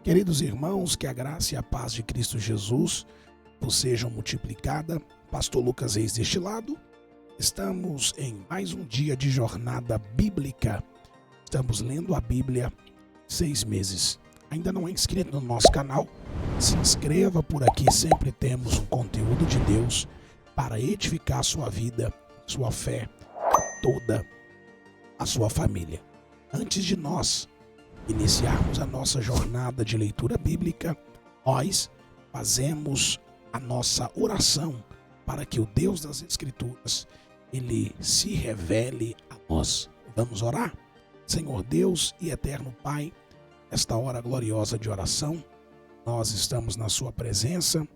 Queridos irmãos, que a graça e a paz de Cristo Jesus vos sejam multiplicada. Pastor Lucas Reis deste lado. Estamos em mais um dia de jornada bíblica. Estamos lendo a Bíblia 6 meses. Ainda não é inscrito no nosso canal? Se inscreva por aqui, sempre temos um conteúdo de Deus para edificar a sua vida, sua fé, toda a sua família. Antes de nós iniciarmos a nossa jornada de leitura bíblica, nós fazemos a nossa oração para que o Deus das Escrituras, Ele se revele a nós. Vamos orar? Senhor Deus e eterno Pai, esta hora gloriosa de oração, nós estamos na Sua presença,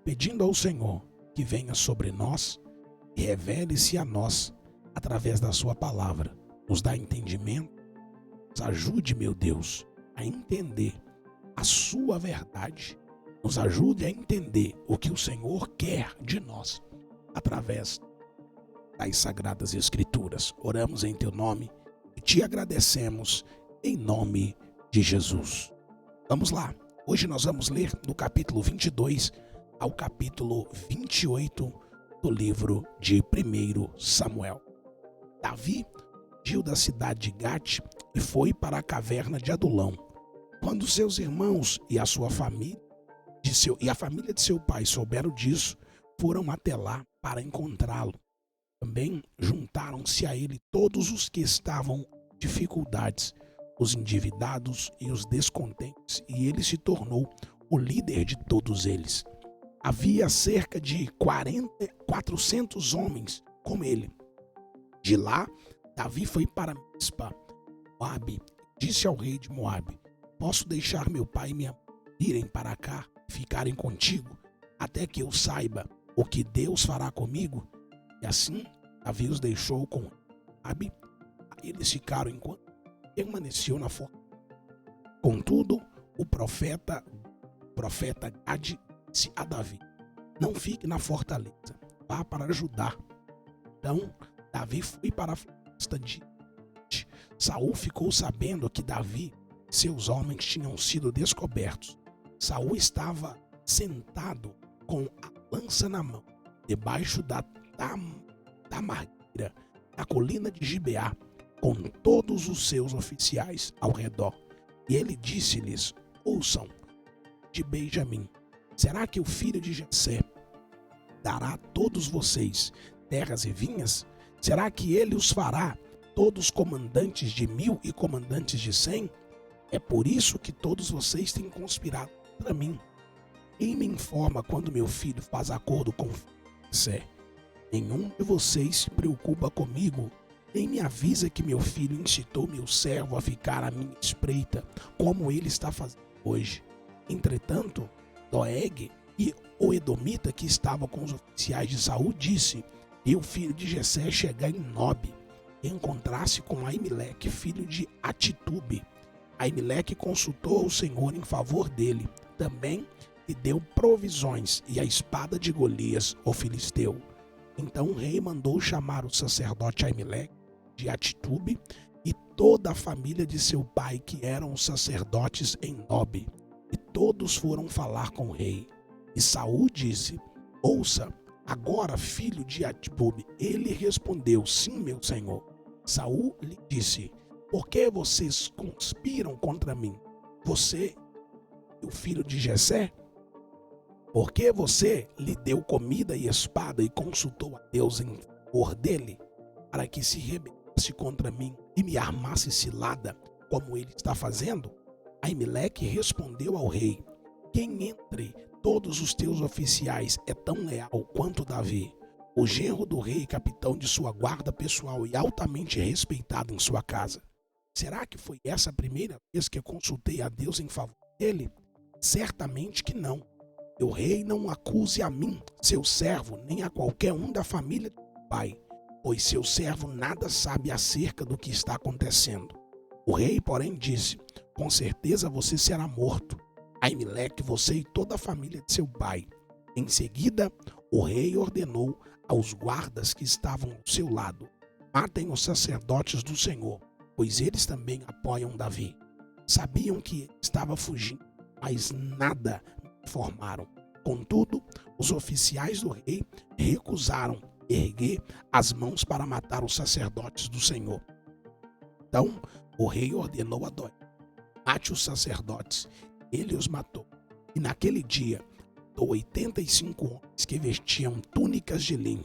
pedindo ao Senhor que venha sobre nós e revele-se a nós através da Sua palavra. Nos dá entendimento, nos ajude, meu Deus, a entender a Sua verdade, nos ajude a entender o que o Senhor quer de nós através das Sagradas Escrituras. Oramos em Teu nome e Te agradecemos em nome de Jesus. Vamos lá, hoje nós vamos ler do capítulo 22 ao capítulo 28 do livro de 1 Samuel. Davi fugiu da cidade de Gate e foi para a caverna de Adulão. Quando seus irmãos e a sua família a família de seu pai souberam disso, foram até lá para encontrá-lo. Também juntaram-se a ele todos os que estavam em dificuldades, os endividados e os descontentes, e ele se tornou o líder de todos eles. Havia cerca de 400 homens com ele. De lá, Davi foi para Mispa, Moabe, e disse ao rei de Moabe: posso deixar meu pai e minha mãe irem para cá, ficarem contigo, até que eu saiba o que Deus fará comigo? E assim, Davi os deixou com Moabe. Eles ficaram enquanto permaneceu na fortaleza. Contudo, o profeta Gade disse a Davi: não fique na fortaleza, vá para Judá. Então, Davi foi para a floresta de Saul ficou sabendo que Davi e seus homens tinham sido descobertos. Saul estava sentado com a lança na mão, debaixo da tamargueira, na colina de Gibeá, com todos os seus oficiais ao redor. E ele disse-lhes: ouçam, de Benjamim, será que o filho de Jessé dará a todos vocês terras e vinhas? Será que ele os fará todos comandantes de 1000 e comandantes de 100? É por isso que todos vocês têm conspirado contra mim. Quem me informa quando meu filho faz acordo com Jessé? Nenhum de vocês se preocupa comigo, nem me avisa que meu filho incitou meu servo a ficar à minha espreita, como ele está fazendo hoje. Entretanto, Doeg e o edomita que estava com os oficiais de Saul disse: e o filho de Jessé chegar em Nobe e encontrar-se com Aimeleque, filho de Atitube. Aimeleque consultou o Senhor em favor dele. Também lhe deu provisões e a espada de Golias, o filisteu. Então o rei mandou chamar o sacerdote Aimeleque de Atitube e toda a família de seu pai, que eram os sacerdotes em Nobe. E todos foram falar com o rei. E Saul disse: ouça, agora, filho de Atitube. Ele respondeu: sim, meu senhor. Saul lhe disse: por que vocês conspiram contra mim? Você e o filho de Jessé? Por que você lhe deu comida e espada e consultou a Deus em favor dele, para que se rebelasse contra mim e me armasse cilada, como ele está fazendo? Aimeleque respondeu ao rei: quem entre todos os teus oficiais é tão leal quanto Davi, o genro do rei, capitão de sua guarda pessoal e altamente respeitado em sua casa? Será que foi essa a primeira vez que eu consultei a Deus em favor dele? Certamente que não. O rei não acuse a mim, seu servo, nem a qualquer um da família do pai, pois seu servo nada sabe acerca do que está acontecendo. O rei, porém, disse: com certeza você será morto, Aimeleque, você e toda a família de seu pai. Em seguida, o rei ordenou aos guardas que estavam ao seu lado: matem os sacerdotes do Senhor, pois eles também apoiam Davi. Sabiam que ele estava fugindo mas nada me informaram. Contudo, os oficiais do rei recusaram erguer as mãos para matar os sacerdotes do Senhor. Então, o rei ordenou a Doeg: mate os sacerdotes. Ele os matou. E naquele dia, matou 85 homens que vestiam túnicas de linho.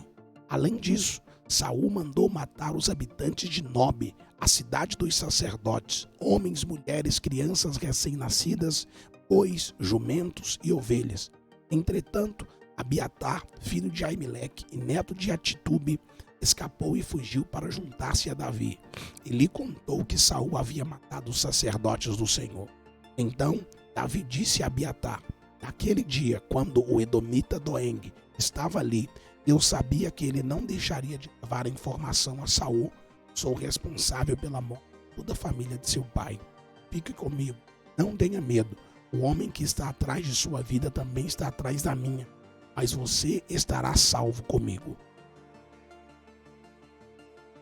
Além disso, Saul mandou matar os habitantes de Nobe, a cidade dos sacerdotes, homens, mulheres, crianças recém-nascidas, bois, jumentos e ovelhas. Entretanto, Abiatar, filho de Aimeleque e neto de Atitube, escapou e fugiu para juntar-se a Davi. E lhe contou que Saul havia matado os sacerdotes do Senhor. Então, Davi disse a Abiatar: naquele dia, quando o edomita Doeg estava ali, eu sabia que ele não deixaria de levar a informação a Saul. Sou responsável pela morte de toda a família de seu pai. Fique comigo, não tenha medo. O homem que está atrás de sua vida também está atrás da minha, mas você estará salvo comigo.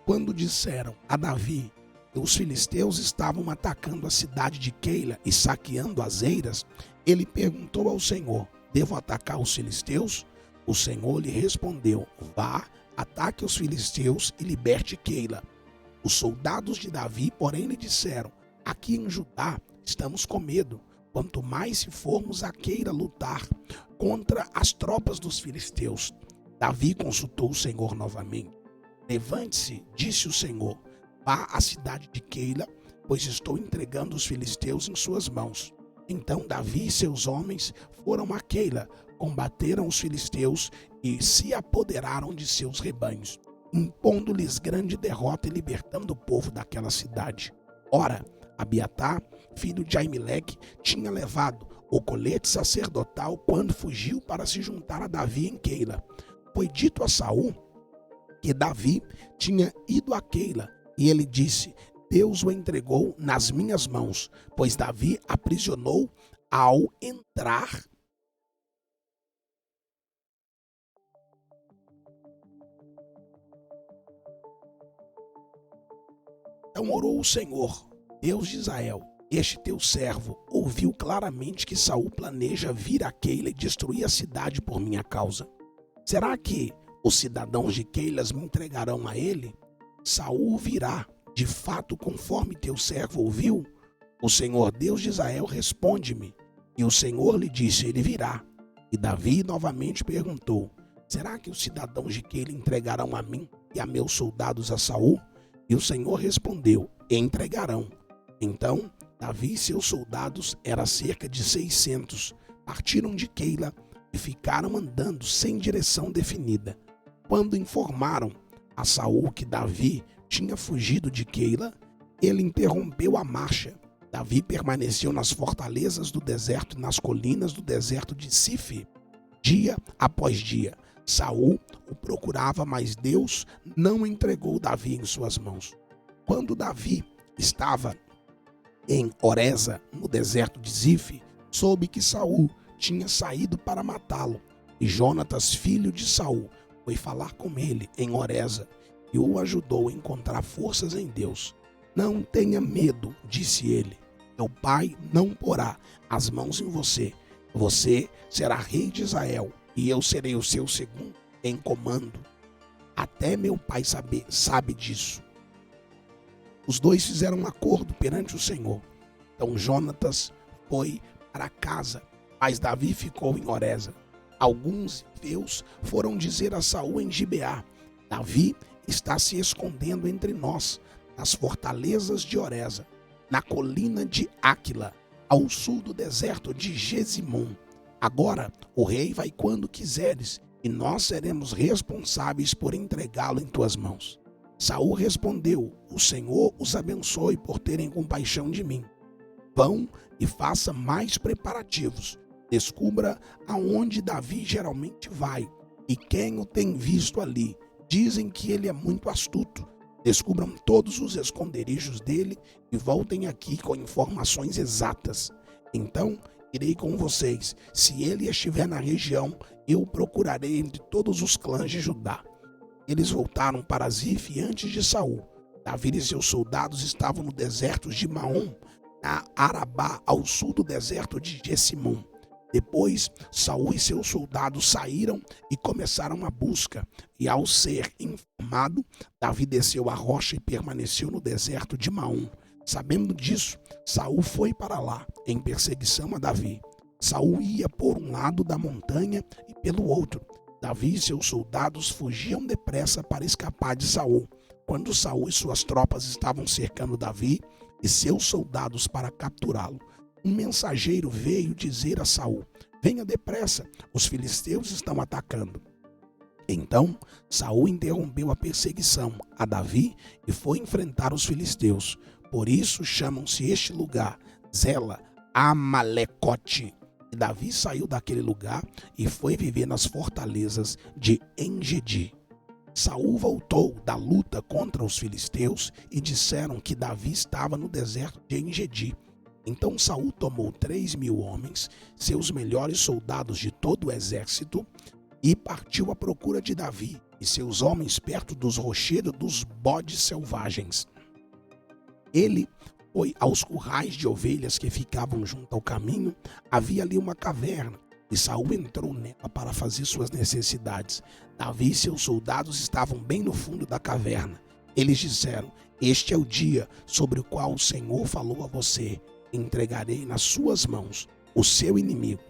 Quando disseram a Davi que os filisteus estavam atacando a cidade de Keila e saqueando as eiras, ele perguntou ao Senhor: devo atacar os filisteus? O Senhor lhe respondeu: vá, ataque os filisteus e liberte Keila. Os soldados de Davi, porém, lhe disseram: aqui em Judá estamos com medo, quanto mais se formos a Keila lutar contra as tropas dos filisteus. Davi consultou o Senhor novamente. Levante-se, disse o Senhor, vá à cidade de Keila, pois estou entregando os filisteus em suas mãos. Então Davi e seus homens foram a Keila, combateram os filisteus e se apoderaram de seus rebanhos, impondo-lhes grande derrota e libertando o povo daquela cidade. Ora, Abiatar, filho de Aimeleque, tinha levado o colete sacerdotal quando fugiu para se juntar a Davi em Keila. Foi dito a Saul que Davi tinha ido a Keila, e ele disse: Deus o entregou nas minhas mãos, pois Davi aprisionou ao entrar. Então orou o Senhor, Deus de Israel: este teu servo ouviu claramente que Saul planeja vir a Keila e destruir a cidade por minha causa. Será que os cidadãos de Keila me entregarão a ele? Saul virá, de fato, conforme teu servo ouviu? O Senhor Deus de Israel responde-me. E o Senhor lhe disse: ele virá. E Davi novamente perguntou: será que os cidadãos de Keila entregarão a mim e a meus soldados a Saul? E o Senhor respondeu: entregarão. Então Davi e seus soldados, eram cerca de 600, partiram de Keila e ficaram andando sem direção definida. Quando informaram a Saul que Davi tinha fugido de Keila, ele interrompeu a marcha. Davi permaneceu nas fortalezas do deserto e nas colinas do deserto de Sife, dia após dia. Saul o procurava, mas Deus não entregou Davi em suas mãos. Quando Davi estava em Oreza, no deserto de Zife, soube que Saul tinha saído para matá-lo. E Jonatas, filho de Saul, foi falar com ele em Oreza e o ajudou a encontrar forças em Deus. Não tenha medo, disse ele. Teu pai não porá as mãos em você. Você será rei de Israel e eu serei o seu segundo em comando. Até meu pai sabe disso. Os dois fizeram um acordo perante o Senhor. Então Jonatas foi para casa, mas Davi ficou em Oreza. Alguns judeus foram dizer a Saul em Gibeá: Davi está se escondendo entre nós, nas fortalezas de Oreza, na colina de Áquila, ao sul do deserto de Gesimon. Agora o rei vai quando quiseres, e nós seremos responsáveis por entregá-lo em tuas mãos. Saul respondeu: o Senhor os abençoe por terem compaixão de mim. Vão e faça mais preparativos. Descubra aonde Davi geralmente vai e quem o tem visto ali. Dizem que ele é muito astuto. Descubram todos os esconderijos dele e voltem aqui com informações exatas. Então irei com vocês. Se ele estiver na região, eu o procurarei entre todos os clãs de Judá. Eles voltaram para Zife antes de Saul. Davi e seus soldados estavam no deserto de Maom, a Arabá, ao sul do deserto de Gessimum. Depois, Saul e seus soldados saíram e começaram a busca. E ao ser informado, Davi desceu a rocha e permaneceu no deserto de Maom. Sabendo disso, Saul foi para lá, em perseguição a Davi. Saul ia por um lado da montanha e pelo outro. Davi e seus soldados fugiam depressa para escapar de Saul. Quando Saul e suas tropas estavam cercando Davi e seus soldados para capturá-lo, um mensageiro veio dizer a Saul: venha depressa, os filisteus estão atacando. Então Saul interrompeu a perseguição a Davi e foi enfrentar os filisteus. Por isso chamam-se este lugar Zela Amalecote. E Davi saiu daquele lugar e foi viver nas fortalezas de Engedi. Saul voltou da luta contra os filisteus e disseram que Davi estava no deserto de Engedi. Então Saul tomou 3.000 homens, seus melhores soldados de todo o exército, e partiu à procura de Davi e seus homens perto dos rochedos dos bodes selvagens. Ele foi aos currais de ovelhas que ficavam junto ao caminho. Havia ali uma caverna, e Saul entrou nela para fazer suas necessidades. Davi e seus soldados estavam bem no fundo da caverna. Eles disseram: este é o dia sobre o qual o Senhor falou a você. Entregarei nas suas mãos o seu inimigo,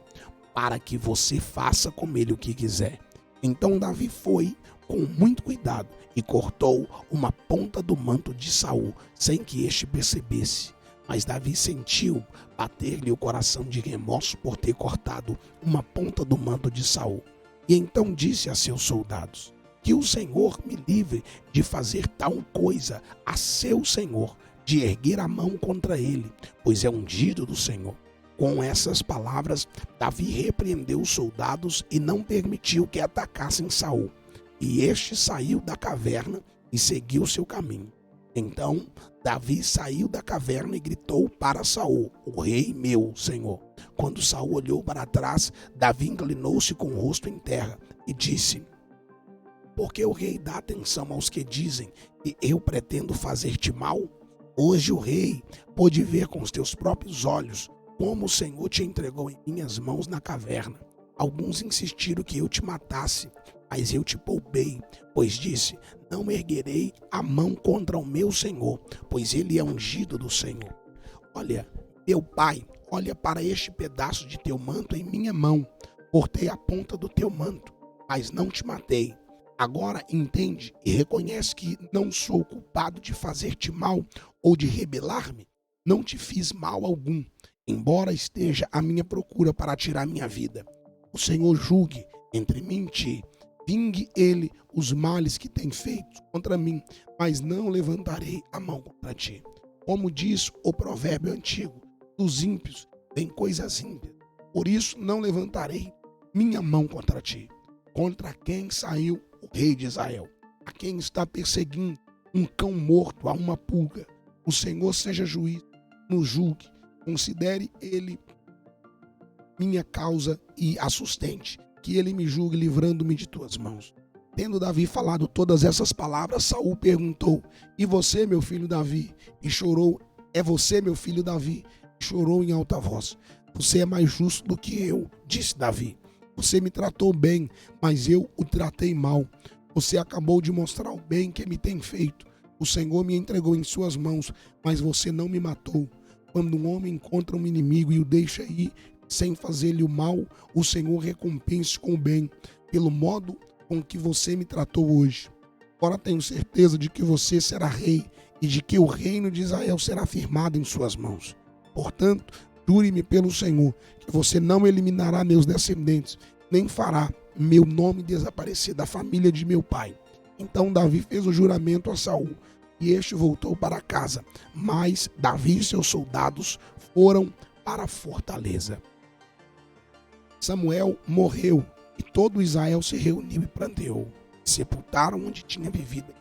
para que você faça com ele o que quiser. Então Davi foi com muito cuidado e cortou uma ponta do manto de Saul, sem que este percebesse. Mas Davi sentiu bater-lhe o coração de remorso por ter cortado uma ponta do manto de Saul. E então disse a seus soldados: que o Senhor me livre de fazer tal coisa a seu senhor, de erguer a mão contra ele, pois é ungido do Senhor. Com essas palavras, Davi repreendeu os soldados e não permitiu que atacassem Saul. E este saiu da caverna e seguiu seu caminho. Então Davi saiu da caverna e gritou para Saul: o rei meu senhor. Quando Saul olhou para trás, Davi inclinou-se com o rosto em terra e disse: porque o rei dá atenção aos que dizem que eu pretendo fazer-te mal? Hoje o rei pôde ver com os teus próprios olhos como o Senhor te entregou em minhas mãos na caverna. Alguns insistiram que eu te matasse, mas eu te poupei, pois disse: não erguerei a mão contra o meu Senhor, pois ele é ungido do Senhor. Olha, meu pai, olha para este pedaço de teu manto em minha mão. Cortei a ponta do teu manto, mas não te matei. Agora entende e reconhece que não sou culpado de fazer-te mal ou de rebelar-me. Não te fiz mal algum, embora esteja à minha procura para tirar minha vida. O Senhor julgue entre mim e ti. Vingue ele os males que tem feito contra mim, mas não levantarei a mão contra ti. Como diz o provérbio antigo, dos ímpios vêm coisas ímpias. Por isso não levantarei minha mão contra ti. Contra quem saiu o rei de Israel? A quem está perseguindo um cão morto a uma pulga? O Senhor seja juiz, nos julgue, considere ele minha causa e a sustente, que ele me julgue livrando-me de tuas mãos. Tendo Davi falado todas essas palavras, Saul perguntou: e você, meu filho Davi? E chorou: é você, meu filho Davi? E chorou em alta voz. Você é mais justo do que eu, disse Davi. Você me tratou bem, mas eu o tratei mal. Você acabou de mostrar o bem que me tem feito. O Senhor me entregou em suas mãos, mas você não me matou. Quando um homem encontra um inimigo e o deixa ir sem fazer-lhe o mal, o Senhor recompense com o bem, pelo modo com que você me tratou hoje. Agora tenho certeza de que você será rei e de que o reino de Israel será firmado em suas mãos. Portanto, jure-me pelo Senhor que você não eliminará meus descendentes, nem fará meu nome desaparecer da família de meu pai. Então Davi fez o juramento a Saul, e este voltou para casa, mas Davi e seus soldados foram para a fortaleza. Samuel morreu, e todo Israel se reuniu e pranteou. Sepultaram onde tinha vivido.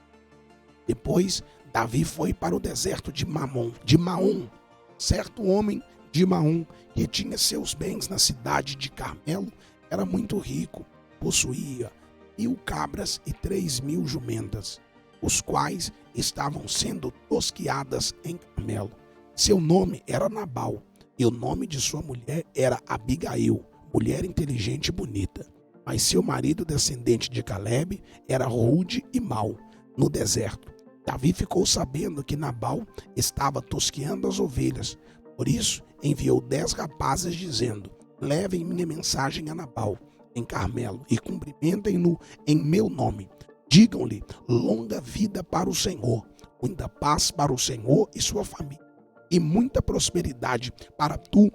Depois Davi foi para o deserto de Maom. Certo homem de Maom, que tinha seus bens na cidade de Carmelo, era muito rico, possuía 1.000 cabras e 3.000 jumentas, os quais estavam sendo tosquiadas em Carmelo. Seu nome era Nabal, e o nome de sua mulher era Abigail, mulher inteligente e bonita. Mas seu marido, descendente de Calebe, era rude e mau. No deserto, Davi ficou sabendo que Nabal estava tosqueando as ovelhas. Por isso, enviou 10 rapazes dizendo: levem minha mensagem a Nabal, em Carmelo, e cumprimentem-no em meu nome. Digam-lhe: longa vida para o Senhor, muita paz para o Senhor e sua família, e muita prosperidade para tu,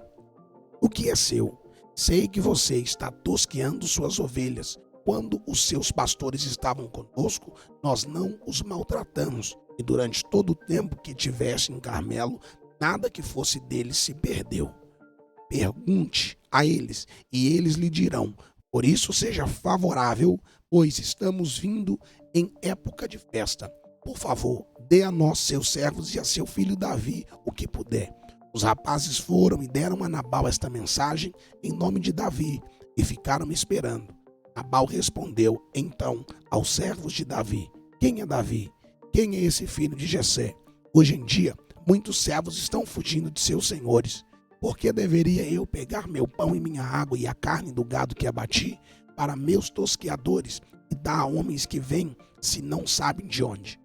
o que é seu. Sei que você está tosqueando suas ovelhas. Quando os seus pastores estavam conosco, nós não os maltratamos, e durante todo o tempo que tivesse em Carmelo, nada que fosse deles se perdeu. Pergunte a eles, e eles lhe dirão. Por isso seja favorável, pois estamos vindo em época de festa. Por favor, dê a nós, seus servos, e a seu filho Davi o que puder. Os rapazes foram e deram a Nabal esta mensagem em nome de Davi, e ficaram me esperando. Nabal respondeu então aos servos de Davi: quem é Davi? Quem é esse filho de Jessé? Hoje em dia, muitos servos estão fugindo de seus senhores. Por que deveria eu pegar meu pão e minha água e a carne do gado que abati para meus tosqueadores e dar a homens que vêm, se não sabem de onde?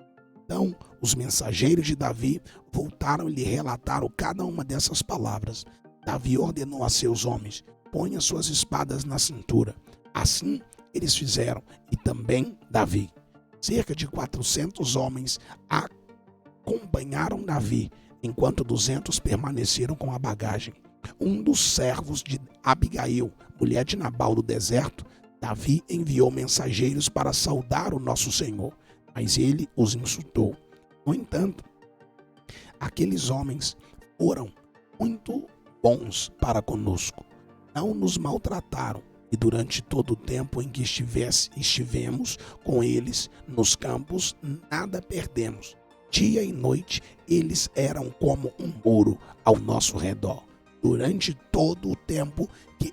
Então, os mensageiros de Davi voltaram e lhe relataram cada uma dessas palavras. Davi ordenou a seus homens: ponham suas espadas na cintura. Assim eles fizeram, e também Davi. Cerca de 400 homens acompanharam Davi, enquanto 200 permaneceram com a bagagem. Um dos servos de Abigail, mulher de Nabal do deserto, Davi enviou mensageiros para saudar o nosso Senhor, mas ele os insultou. No entanto, aqueles homens foram muito bons para conosco, não nos maltrataram, e durante todo o tempo em que estivemos com eles nos campos, nada perdemos. Dia e noite, eles eram como um muro ao nosso redor. Durante todo o tempo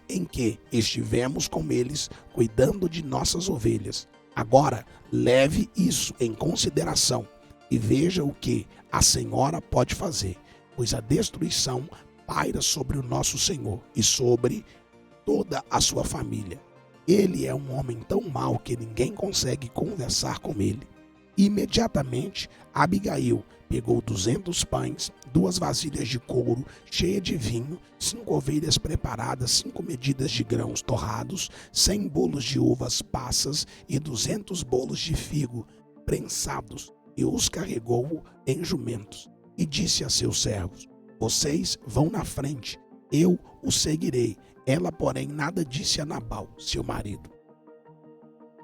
em que estivemos com eles, cuidando de nossas ovelhas. Agora, leve isso em consideração e veja o que a senhora pode fazer, pois a destruição paira sobre o nosso Senhor e sobre toda a sua família. Ele é um homem tão mau que ninguém consegue conversar com ele. Imediatamente, Abigail pegou 200 pães, 2 vasilhas de couro cheias de vinho, 5 ovelhas preparadas, 5 medidas de grãos torrados, 100 bolos de uvas passas e 200 bolos de figo prensados, e os carregou em jumentos. E disse a seus servos: vocês vão na frente, eu os seguirei. Ela, porém, nada disse a Nabal, seu marido.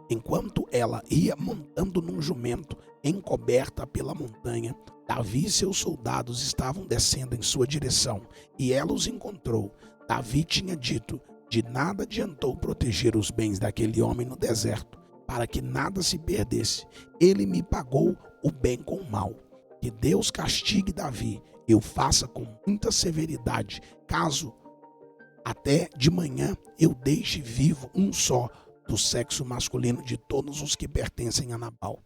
Enquanto ela ia montando num jumento, encoberta pela montanha, Davi e seus soldados estavam descendo em sua direção, e ela os encontrou. Davi tinha dito: de nada adiantou proteger os bens daquele homem no deserto, para que nada se perdesse. Ele me pagou o bem com o mal. Que Deus castigue Davi, eu faça com muita severidade, caso até de manhã eu deixe vivo um só do sexo masculino de todos os que pertencem a Nabal.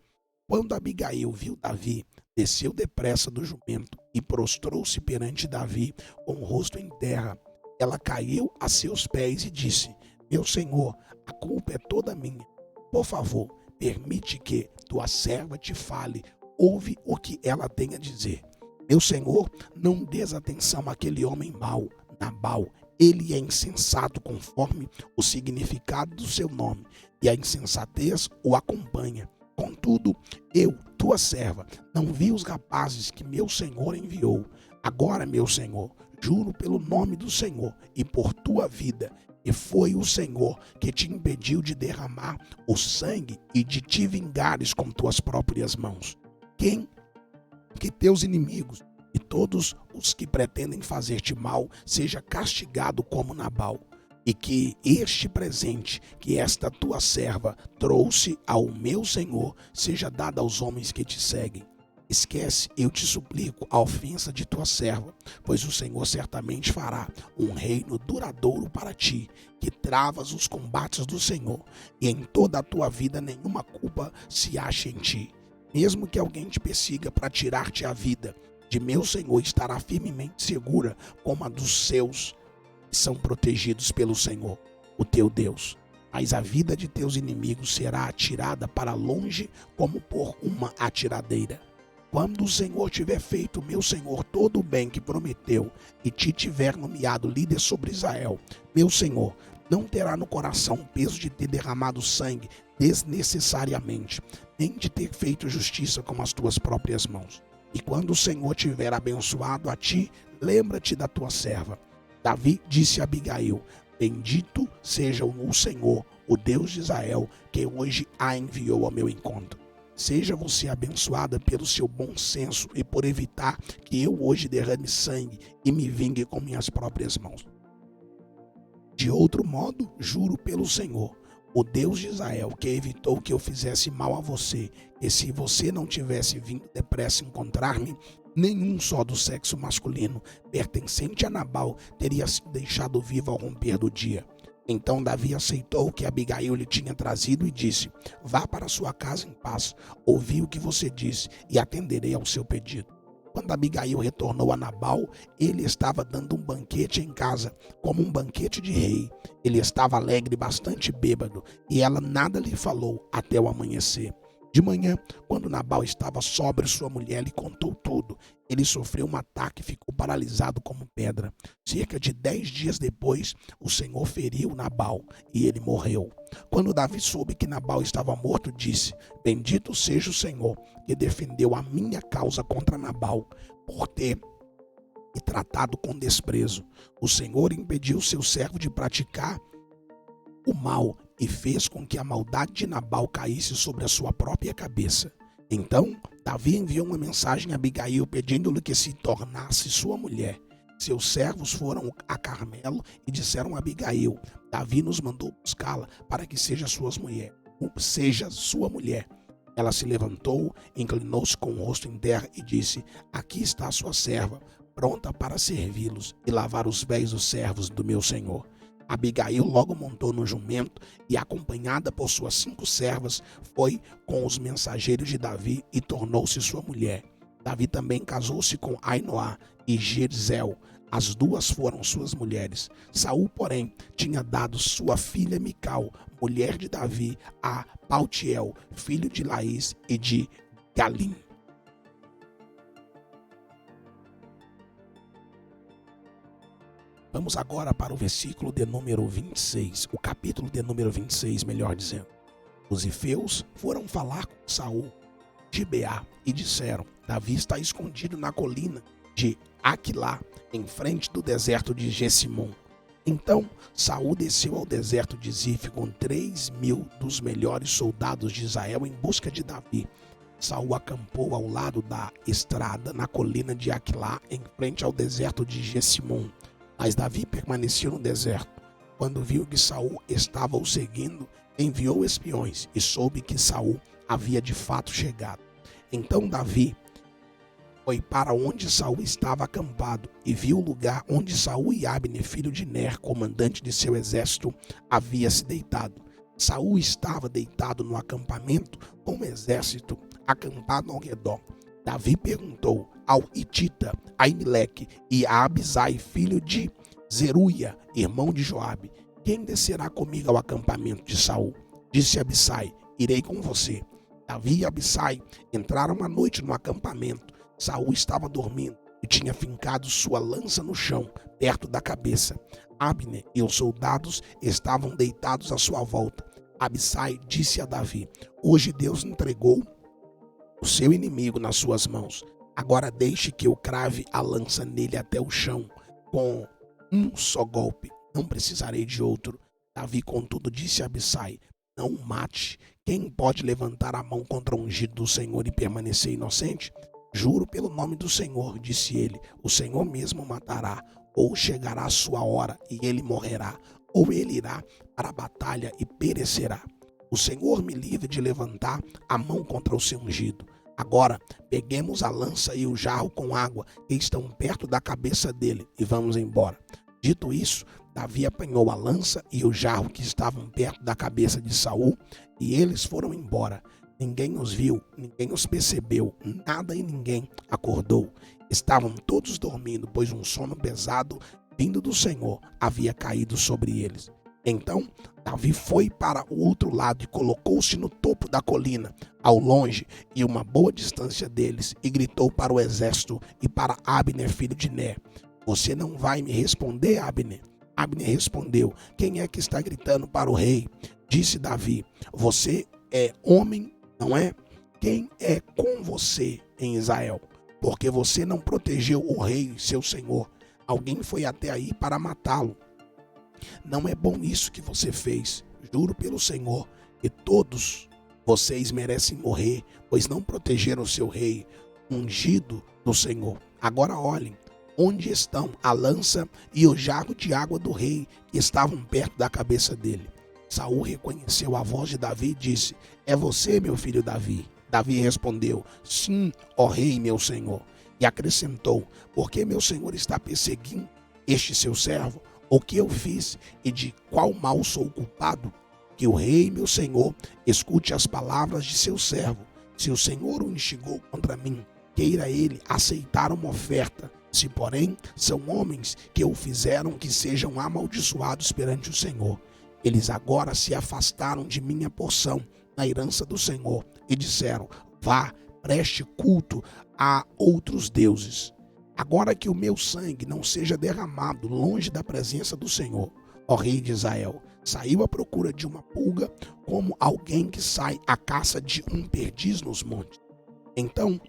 Quando Abigail viu Davi, desceu depressa do jumento e prostrou-se perante Davi com o rosto em terra. Ela caiu a seus pés e disse: meu senhor, a culpa é toda minha. Por favor, permite que tua serva te fale. Ouve o que ela tem a dizer. Meu senhor, não des atenção àquele homem mau, Nabal. Ele é insensato conforme o significado do seu nome, e a insensatez o acompanha. Contudo, eu, tua serva, não vi os rapazes que meu senhor enviou. Agora, meu senhor, juro pelo nome do Senhor e por tua vida, e foi o Senhor que te impediu de derramar o sangue e de te vingares com tuas próprias mãos. Que teus inimigos e todos os que pretendem fazer-te mal seja castigado como Nabal, e que este presente que esta tua serva trouxe ao meu senhor seja dado aos homens que te seguem. Esquece, eu te suplico, a ofensa de tua serva, pois o Senhor certamente fará um reino duradouro para ti, que travas os combates do Senhor, e em toda a tua vida nenhuma culpa se ache em ti. Mesmo que alguém te persiga para tirar-te a vida, de meu Senhor estará firmemente segura, como a dos seus que são protegidos pelo Senhor, o teu Deus. Mas a vida de teus inimigos será atirada para longe como por uma atiradeira. Quando o Senhor tiver feito, meu Senhor, todo o bem que prometeu e te tiver nomeado líder sobre Israel, meu Senhor, não terá no coração o peso de ter derramado sangue desnecessariamente, nem de ter feito justiça com as tuas próprias mãos. E quando o Senhor tiver abençoado a ti, lembra-te da tua serva. Davi disse a Abigail: bendito seja o Senhor, o Deus de Israel, que hoje a enviou ao meu encontro. Seja você abençoada pelo seu bom senso e por evitar que eu hoje derrame sangue e me vingue com minhas próprias mãos. De outro modo, juro pelo Senhor, o Deus de Israel, que evitou que eu fizesse mal a você, e se você não tivesse vindo depressa encontrar-me, nenhum só do sexo masculino pertencente a Nabal teria sido deixado vivo ao romper do dia. Então Davi aceitou o que Abigail lhe tinha trazido e disse: vá para sua casa em paz, ouvi o que você disse e atenderei ao seu pedido. Quando Abigail retornou a Nabal, ele estava dando um banquete em casa, como um banquete de rei. Ele estava alegre e bastante bêbado, e ela nada lhe falou até o amanhecer. De manhã, quando Nabal estava sóbrio, sua mulher lhe contou tudo. Ele sofreu um ataque e ficou paralisado como pedra. Cerca de 10 dias depois, o Senhor feriu Nabal e ele morreu. Quando Davi soube que Nabal estava morto, disse: bendito seja o Senhor, que defendeu a minha causa contra Nabal, por ter me tratado com desprezo. O Senhor impediu seu servo de praticar o mal e fez com que a maldade de Nabal caísse sobre a sua própria cabeça. Então, Davi enviou uma mensagem a Abigail pedindo-lhe que se tornasse sua mulher. Seus servos foram a Carmelo e disseram a Abigail: Davi nos mandou buscá-la para que seja sua mulher. Ela se levantou, inclinou-se com o rosto em terra e disse: aqui está a sua serva, pronta para servi-los e lavar os pés dos servos do meu senhor. Abigail logo montou no jumento e, acompanhada por suas 5 servas, foi com os mensageiros de Davi e tornou-se sua mulher. Davi também casou-se com Ainoá e Jezreel. As duas foram suas mulheres. Saul, porém, tinha dado sua filha Mical, mulher de Davi, a Paltiel, filho de Laís e de Galim. Vamos agora para o versículo de número 26, o capítulo de número 26, melhor dizendo. Os ifeus foram falar com Saul de Gibeá e disseram: Davi está escondido na colina de Aquilá, em frente do deserto de Gessimon. Então Saul desceu ao deserto de Zif com 3.000 dos melhores soldados de Israel em busca de Davi. Saul acampou ao lado da estrada na colina de Aquilá, em frente ao deserto de Gessimon. Mas Davi permaneceu no deserto. Quando viu que Saul estava o seguindo, enviou espiões e soube que Saul havia de fato chegado. Então Davi foi para onde Saul estava acampado e viu o lugar onde Saul e Abner, filho de Ner, comandante de seu exército, havia se deitado. Saul estava deitado no acampamento com o exército acampado ao redor. Davi perguntou ao Hitita, Aimeleque e a Abisai, filho de Zeruia, irmão de Joabe: quem descerá comigo ao acampamento de Saul? Disse Abisai: irei com você. Davi e Abisai entraram à noite no acampamento. Saul estava dormindo e tinha fincado sua lança no chão, perto da cabeça. Abner e os soldados estavam deitados à sua volta. Abisai disse a Davi: hoje Deus entregou o seu inimigo nas suas mãos. Agora deixe que eu crave a lança nele até o chão, com um só golpe. Não precisarei de outro. Davi, contudo, disse a Abisai: não o mate. Quem pode levantar a mão contra o ungido do Senhor e permanecer inocente? Juro pelo nome do Senhor, disse ele, o Senhor mesmo matará. Ou chegará a sua hora e ele morrerá, ou ele irá para a batalha e perecerá. O Senhor me livre de levantar a mão contra o seu ungido. Agora, peguemos a lança e o jarro com água que estão perto da cabeça dele e vamos embora. Dito isso, Davi apanhou a lança e o jarro que estavam perto da cabeça de Saul e eles foram embora. ninguém os viu, ninguém os percebeu, nada e ninguém acordou. Estavam todos dormindo, pois um sono pesado vindo do Senhor havia caído sobre eles. Então Davi foi para o outro lado e colocou-se no topo da colina, ao longe e uma boa distância deles, e gritou para o exército e para Abner, filho de Ner: Você não vai me responder, Abner? Abner respondeu: Quem é que está gritando para o rei? Disse Davi: Você é homem, não é? Quem é com você em Israel? Porque você não protegeu o rei, seu senhor. Alguém foi até aí para matá-lo. Não é bom isso que você fez. Juro pelo Senhor que todos vocês merecem morrer, pois não protegeram o seu rei, ungido do Senhor. Agora olhem, onde estão a lança e o jarro de água do rei que estavam perto da cabeça dele. Saul reconheceu a voz de Davi e disse: É você, meu filho Davi? Davi respondeu: Sim, ó rei, meu senhor. E acrescentou: Por que meu senhor está perseguindo este seu servo? O que eu fiz e de qual mal sou culpado? Que o rei, meu senhor, escute as palavras de seu servo. Se o Senhor o instigou contra mim, queira ele aceitar uma oferta. Se, porém, são homens que o fizeram, que sejam amaldiçoados perante o Senhor. Eles agora se afastaram de minha porção na herança do Senhor e disseram: Vá, preste culto a outros deuses. Agora que o meu sangue não seja derramado longe da presença do Senhor, ó rei de Israel. Saiu à procura de uma pulga, como alguém que sai à caça de um perdiz nos montes. Então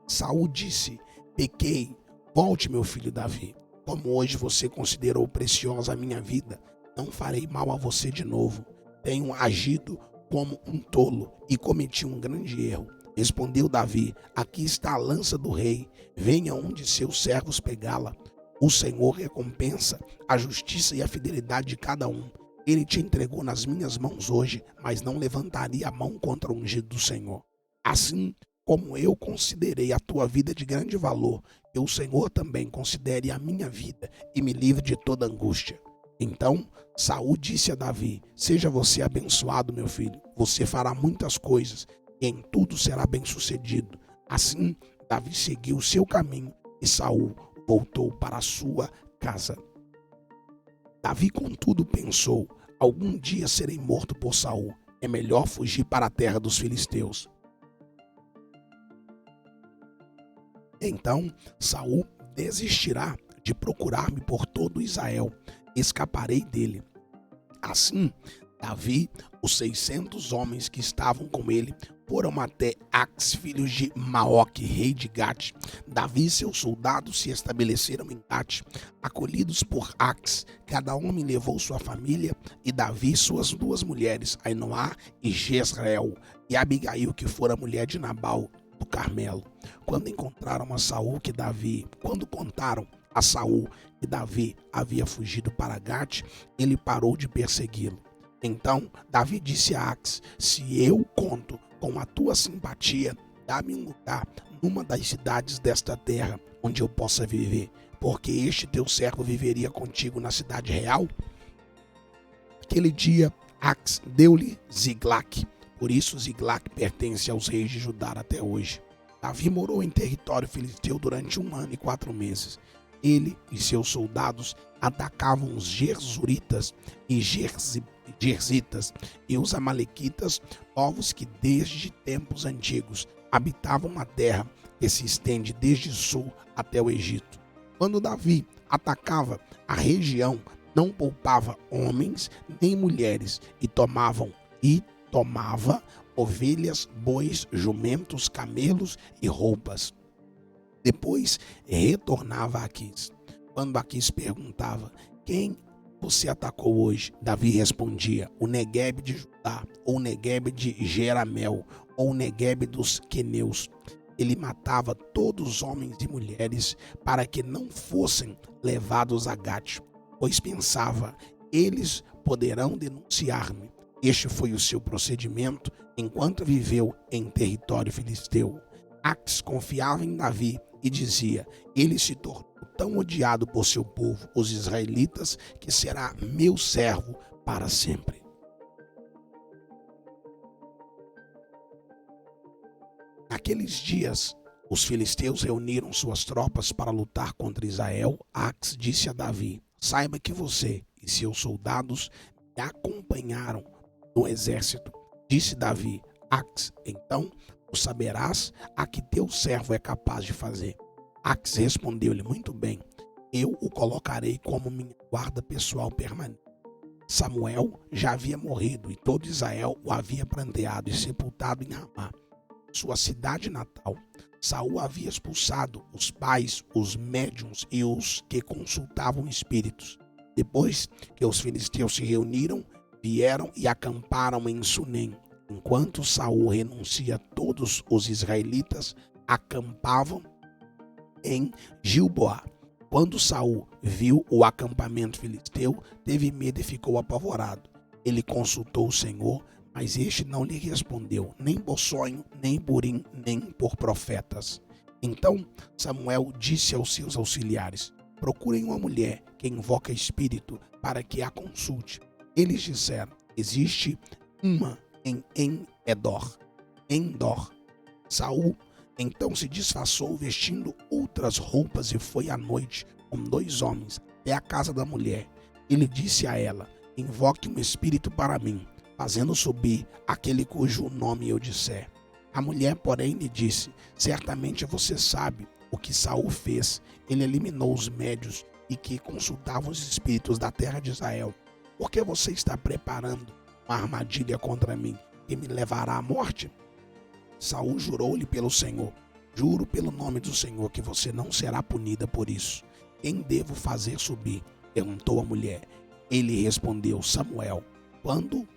Saul disse: Pequei, volte, meu filho Davi. Como hoje você considerou preciosa a minha vida, não farei mal a você de novo. Tenho agido como um tolo e cometi um grande erro. Respondeu Davi: Aqui está a lança do rei, venha um de seus servos pegá-la. O Senhor recompensa a justiça e a fidelidade de cada um. Ele te entregou nas minhas mãos hoje, mas não levantaria a mão contra o ungido do Senhor. Assim como eu considerei a tua vida de grande valor, que o Senhor também considere a minha vida e me livre de toda angústia. Então Saul disse a Davi: Seja você abençoado, meu filho. Você fará muitas coisas e em tudo será bem-sucedido. Assim, Davi seguiu o seu caminho e Saul voltou para a sua casa. Davi, contudo, pensou: algum dia serei morto por Saul. É melhor fugir para a terra dos filisteus. Então Saul desistirá de procurar-me por todo Israel. Escaparei dele. Assim, Davi, os 600 homens que estavam com ele, foram até Ax, filho de Maoque, rei de Gate. Davi e seus soldados se estabeleceram em Gate, acolhidos por Ax. Cada homem levou sua família, e Davi suas duas mulheres, Ainoá e Jezreel, e Abigail, que fora mulher de Nabal do Carmelo. Quando contaram a Saul que Davi havia fugido para Gate, ele parou de persegui-lo. Então Davi disse a Ax: Se eu conto com a tua simpatia, dá-me um lugar numa das cidades desta terra, onde eu possa viver, porque este teu servo viveria contigo na cidade real. Aquele dia Ax deu-lhe Ziglac, por isso Ziglac pertence aos reis de Judá até hoje. Davi morou em território filisteu durante 1 ano e 4 meses. Ele e seus soldados atacavam os Gersuritas e Gerzitas e os Amalequitas, povos que desde tempos antigos habitavam uma terra que se estende desde o sul até o Egito. Quando Davi atacava a região, não poupava homens nem mulheres e tomava ovelhas, bois, jumentos, camelos e roupas. Depois retornava a Aquis. Quando Aquis perguntava: Quem você atacou hoje? Davi respondia: o Neguebe de Judá, ou o Neguebe de Jeramel, ou o Neguebe dos Queneus. Ele matava todos os homens e mulheres para que não fossem levados a Gate, pois pensava: eles poderão denunciar-me. Este foi o seu procedimento enquanto viveu em território filisteu. Ax confiava em Davi e dizia: ele se tornou tão odiado por seu povo, os israelitas, que será meu servo para sempre. Naqueles dias, os filisteus reuniram suas tropas para lutar contra Israel. Ax disse a Davi: saiba que você e seus soldados me acompanharam no exército. Disse Davi: Ax, então tu saberás a que teu servo é capaz de fazer. Ax respondeu-lhe: muito bem, eu o colocarei como minha guarda pessoal permanente. Samuel já havia morrido e todo Israel o havia pranteado e sepultado em Ramá, sua cidade natal. Saul havia expulsado os pais, os médiuns e os que consultavam espíritos. Depois que os filisteus se reuniram, vieram e acamparam em Sunem. Enquanto Saul renuncia, todos os israelitas acampavam em Gilboa. Quando Saul viu o acampamento filisteu, teve medo e ficou apavorado. Ele consultou o Senhor, mas este não lhe respondeu, nem por sonho, nem por Urim, nem por profetas. Então Samuel disse aos seus auxiliares: procurem uma mulher que invoca espírito para que a consulte. Eles disseram: existe uma em Endor. Saul então se disfarçou vestindo outras roupas e foi à noite com 2 homens até a casa da mulher. Ele disse a ela: invoque um espírito para mim, fazendo subir aquele cujo nome eu disser. A mulher, porém, lhe disse: certamente você sabe o que Saul fez. Ele eliminou os médios e que consultavam os espíritos da terra de Israel. Por que você está preparando uma armadilha contra mim que me levará à morte? Saul jurou-lhe pelo Senhor: juro pelo nome do Senhor que você não será punida por isso. Quem devo fazer subir? Perguntou a mulher. Ele respondeu: Samuel. Quando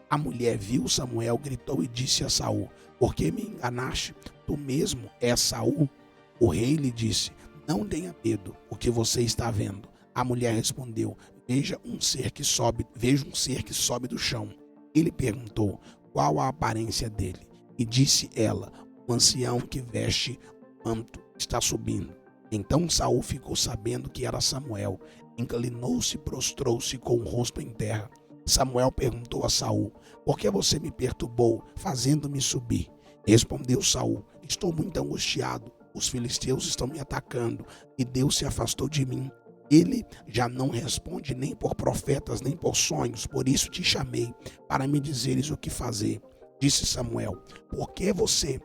a mulher viu Samuel, gritou e disse a Saul: por que me enganaste? Tu mesmo és Saul? O rei lhe disse: não tenha medo, o que você está vendo? A mulher respondeu: vejo um ser que sobe do chão. Ele perguntou: qual a aparência dele? E disse ela: um ancião que veste manto está subindo. Então Saul ficou sabendo que era Samuel. Inclinou-se e prostrou-se com o rosto em terra. Samuel perguntou a Saul: por que você me perturbou, fazendo-me subir? Respondeu Saul: estou muito angustiado. Os filisteus estão me atacando e Deus se afastou de mim. Ele já não responde nem por profetas, nem por sonhos. Por isso te chamei, para me dizeres o que fazer. Disse Samuel: por que você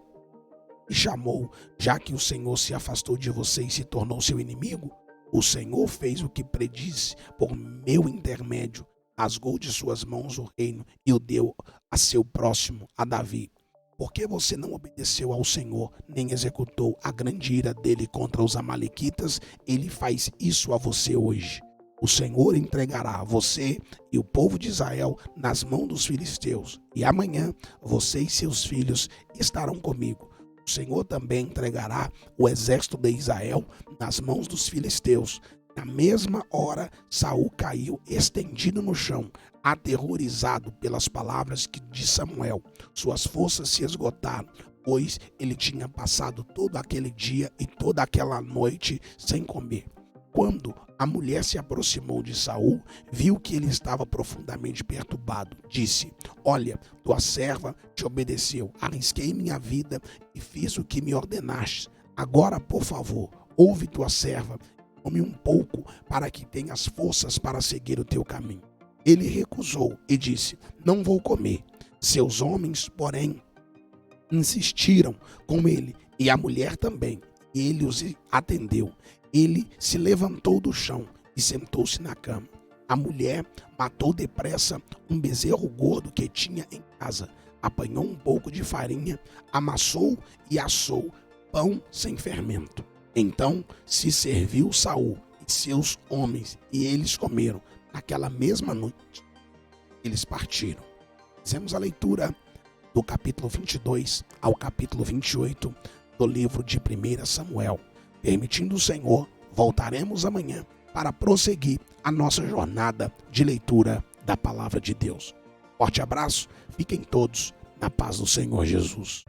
me chamou, já que o Senhor se afastou de você e se tornou seu inimigo? O Senhor fez o que predisse por meu intermédio. Rasgou de suas mãos o reino e o deu a seu próximo, a Davi. Por que você não obedeceu ao Senhor, nem executou a grande ira dele contra os amalequitas? Ele faz isso a você hoje. O Senhor entregará você e o povo de Israel nas mãos dos filisteus. E amanhã você e seus filhos estarão comigo. O Senhor também entregará o exército de Israel nas mãos dos filisteus. Na mesma hora, Saul caiu estendido no chão, aterrorizado pelas palavras de Samuel. Suas forças se esgotaram, pois ele tinha passado todo aquele dia e toda aquela noite sem comer. Quando a mulher se aproximou de Saul, viu que ele estava profundamente perturbado. Disse: olha, tua serva te obedeceu, arrisquei minha vida e fiz o que me ordenaste. Agora, por favor, ouve tua serva, come um pouco para que tenhas forças para seguir o teu caminho. Ele recusou e disse: não vou comer. Seus homens, porém, insistiram com ele e a mulher também. E ele os atendeu. Ele se levantou do chão e sentou-se na cama. A mulher matou depressa um bezerro gordo que tinha em casa. Apanhou um pouco de farinha, amassou e assou pão sem fermento. Então se serviu Saul e seus homens, e eles comeram. Naquela mesma noite, eles partiram. Fizemos a leitura do capítulo 22 ao capítulo 28 do livro de 1 Samuel. Permitindo o Senhor, voltaremos amanhã para prosseguir a nossa jornada de leitura da Palavra de Deus. Forte abraço, fiquem todos na paz do Senhor Jesus.